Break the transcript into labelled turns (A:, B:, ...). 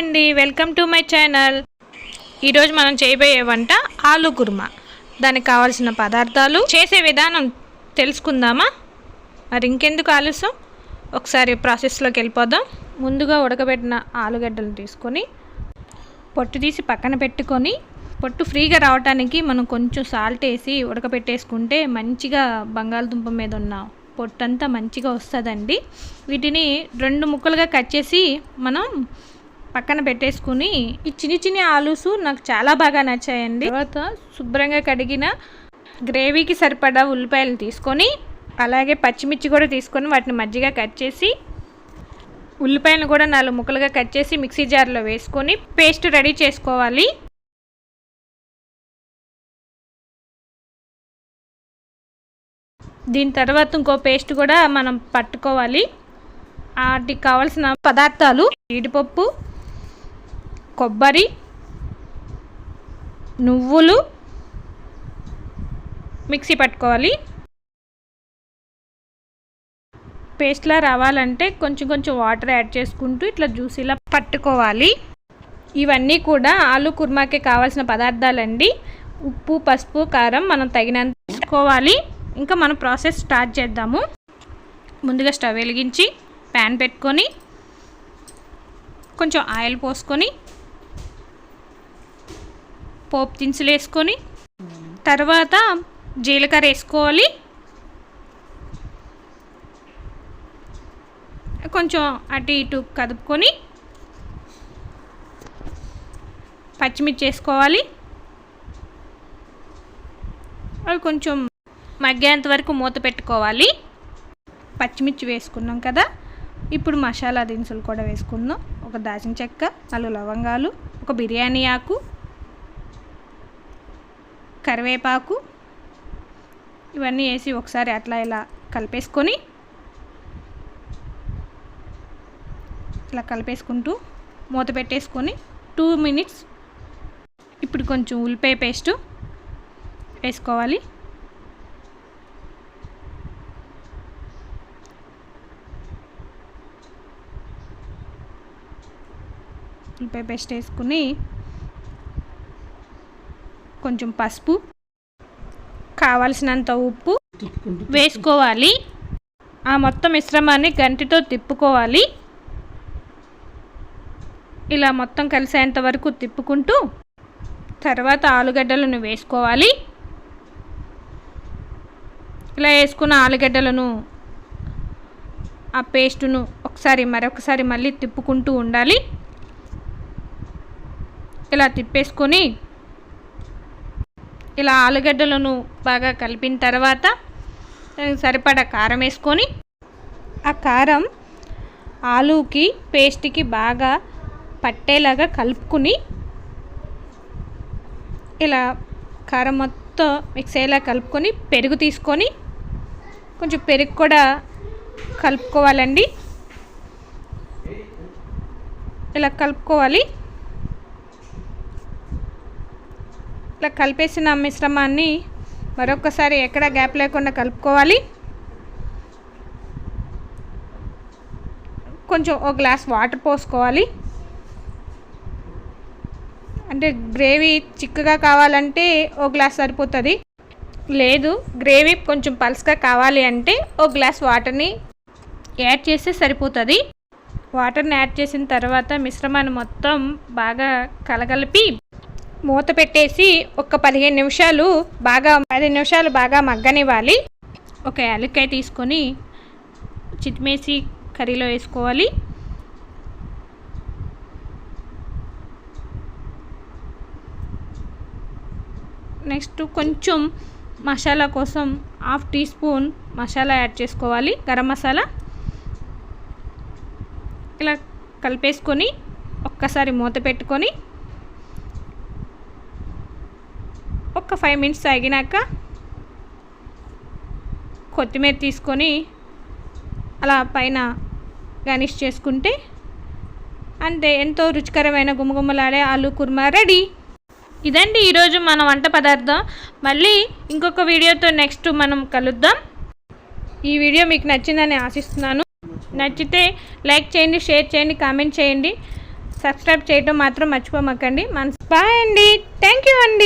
A: అండి, welcome to my channel. ఈరోజు మనం చేయబోయే వంట ఆలు కుర్మా. దానికి కావాల్సిన పదార్థాలు, చేసే విధానం తెలుసుకుందామా? మరి ఇంకెందుకు ఆలస్యం, ఒకసారి ప్రాసెస్లోకి వెళ్ళిపోదాం. ముందుగా ఉడకబెట్టిన ఆలుగడ్డలు తీసుకొని పొట్టు తీసి పక్కన పెట్టుకొని, పొట్టు ఫ్రీగా రావడానికి మనం కొంచెం సాల్ట్ వేసి ఉడకబెట్టేసుకుంటే మంచిగా బంగాళదుంప మీద ఉన్న పొట్టంతా మంచిగా వస్తుందండి. వీటిని 2 ముక్కలుగా కట్ చేసి మనం పక్కన పెట్టేసుకుని, ఈ చిన్ని ఆలూసు నాకు చాలా బాగా నచ్చాయండి. తర్వాత శుభ్రంగా కడిగిన గ్రేవీకి సరిపడా ఉల్లిపాయలు తీసుకొని, అలాగే పచ్చిమిర్చి కూడా తీసుకొని వాటిని మధ్యగా కట్ చేసి, ఉల్లిపాయలను కూడా 4 ముక్కలుగా కట్ చేసి మిక్సీ జార్లో వేసుకొని పేస్ట్ రెడీ చేసుకోవాలి. దీని తర్వాత ఇంకో పేస్ట్ కూడా మనం పట్టుకోవాలి. వాటికి కావాల్సిన పదార్థాలు: జీడిపప్పు, కొబ్బరి, నువ్వులు మిక్సీ పట్టుకోవాలి. పేస్ట్లా రావాలంటే కొంచెం వాటర్ యాడ్ చేసుకుంటూ ఇట్లా జ్యూసీలా పట్టుకోవాలి. ఇవన్నీ కూడా ఆలు కుర్మాకి కావాల్సిన పదార్థాలండి. ఉప్పు, పసుపు, కారం మనం తగినంత తీసుకోవాలి. ఇంకా మనం ప్రాసెస్ స్టార్ట్ చేద్దాము. ముందుగా స్టవ్ వెలిగించి ప్యాన్ పెట్టుకొని కొంచెం ఆయిల్ పోసుకొని పోపు దినుసులు వేసుకొని, తర్వాత జీలకర్ర వేసుకోవాలి. కొంచెం అటు ఇటు కదుపుకొని పచ్చిమిర్చి వేసుకోవాలి. అవి కొంచెం మగ్గేంత వరకు మూత పెట్టుకోవాలి. పచ్చిమిర్చి వేసుకున్నాం కదా, ఇప్పుడు మసాలా దినుసులు కూడా వేసుకుందాం. ఒక దాల్చిన చెక్క, 4 లవంగాలు, ఒక బిర్యానీ ఆకు, కరివేపాకు, ఇవన్నీ వేసి ఒకసారి అట్లా ఇలా కలిపేసుకొని, ఇలా కలిపేసుకుంటూ మూత పెట్టేసుకొని 2 మినిట్స్. ఇప్పుడు కొంచెం ఉల్లిపాయ పేస్టు వేసుకోవాలి. ఉల్లిపాయ పేస్ట్ వేసుకుని కొంచెం పసుపు, కావలసినంత ఉప్పు వేసుకోవాలి. ఆ మొత్తం మిశ్రమాన్ని గంటితో తిప్పుకోవాలి. ఇలా మొత్తం కలిసేంత వరకు తిప్పుకుంటూ తర్వాత ఆలుగడ్డలను వేసుకోవాలి. ఇలా వేసుకున్న ఆలుగడ్డలను, ఆ పేస్టును మరొకసారి మళ్ళీ తిప్పుకుంటూ ఉండాలి. ఇలా తిప్పేసుకొని, ఇలా ఆలుగడ్డలను బాగా కలిపిన తర్వాత సరిపడా కారం వేసుకొని, ఆ కారం ఆలూకి పేస్ట్కి బాగా పట్టేలాగా కలుపుకుని, ఇలా కారం మొత్తం మిక్స్ అయ్యేలా కలుపుకొని పెరుగు తీసుకొని కొంచెం పెరుగు కూడా కలుపుకోవాలండి. ఇలా కలుపుకోవాలి. ఇలా కలిపేసిన మిశ్రమాన్ని మరొకసారి ఎక్కడ గ్యాప్ లేకుండా కలుపుకోవాలి. కొంచెం ఒక గ్లాస్ వాటర్ పోసుకోవాలి. అంటే గ్రేవీ చిక్కగా కావాలంటే ఒక గ్లాస్ సరిపోతుంది. లేదు, గ్రేవీ కొంచెం పల్స్గా కావాలి అంటే ఒక గ్లాస్ వాటర్ని యాడ్ చేస్తే సరిపోతుంది. వాటర్ని యాడ్ చేసిన తర్వాత మిశ్రమాన్ని మొత్తం బాగా కలగలిపి మూత పెట్టేసి ఒక 15 నిమిషాలు బాగా మగ్గనివ్వాలి. ఒక యాలక్కాయ తీసుకొని చిటిమేసి కర్రీలో వేసుకోవాలి. నెక్స్ట్ కొంచెం మసాలా కోసం 1/2 టీ స్పూన్ మసాలా యాడ్ చేసుకోవాలి, గరం మసాలా. ఇలా కలిపేసుకొని ఒక్కసారి మూత పెట్టుకొని ఒక 5 మినిట్స్ ఆగినాక కొత్తిమీర తీసుకొని అలా పైన గార్నిష్ చేసుకుంటే అంతే, ఎంతో రుచికరమైన గుమగుమలాడే ఆలు కుర్మా రెడీ. ఇదండి ఈరోజు మన వంట పదార్థం. మళ్ళీ ఇంకొక వీడియోతో నెక్స్ట్ మనం కలుద్దాం. ఈ వీడియో మీకు నచ్చిందని ఆశిస్తున్నాను. నచ్చితే లైక్ చేయండి, షేర్ చేయండి, కామెంట్ చేయండి. సబ్స్క్రైబ్ చేయడం మాత్రం మర్చిపోమకండి. బాయ్ అండి. థ్యాంక్ యూ అండి.